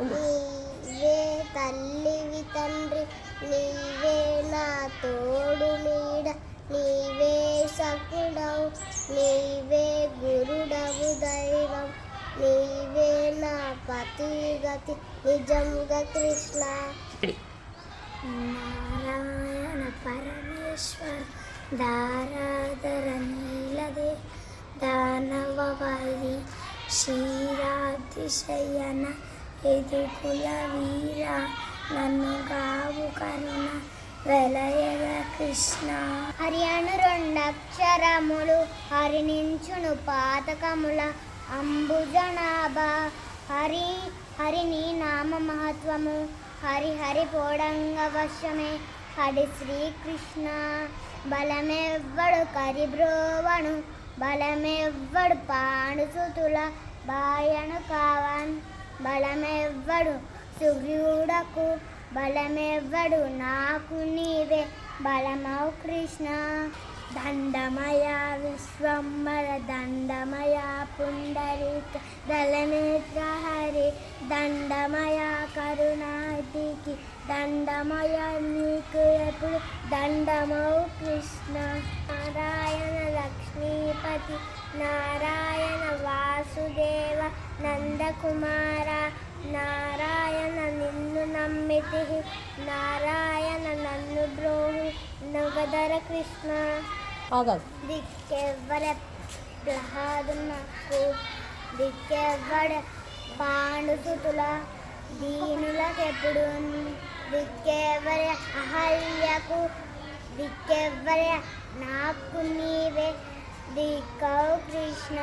నీవే తల్లివి తండ్రి, నీవే నా తోడు నీడ, నీవే సకుడవు, నీవే గురుడవు దైవం, నీవే నా పతి గతి నిజంగా కృష్ణ. నారాయణ పరమేశ్వర దారాధర నీలదే దానవ వైరి క్షీరాతిశయన ఎదుకుల వీర నన్ను గావు కరుణ వెలయగ కృష్ణ. హరి అను రెండక్షరములు హరినించును పాతకముల అంబుజనాభ. హరి హరిని నామ మహత్వము హరి హరి పోడంగ వశమే హరి శ్రీకృష్ణ. బలమెవ్వడు కరిబ్రోవను, బలమెవ్వడు పాండుసుతుల బాయను కావన్, బలమెవ్వడు సుగ్రీవుడకు, బలమెవ్వడు నాకు నీవే బలమౌ కృష్ణ. దండమయ విశ్వంబర దండమయ పుండరీక దళనేత్ర హరి దండమయ కరుణాటికి దండమయ నీకు ఎప్పుడు దండమౌ కృష్ణ. నారాయణ లక్ష్మీపతి నారాయణ వాసుదేవ నందకుమార, నారాయణ నిన్ను నమ్మితి, నారాయణ నన్ను బ్రోహు నగదర కృష్ణ. దిక్కెవ్వర ప్రహ్లాదునకు, దిక్కెవ్వడ పాండుసుతుల దీనులకెప్పుడు, దిక్కెవ్వర అహల్యకు, దిక్కెవ్వర నాకు నీవే దిక్కౌ కృష్ణ.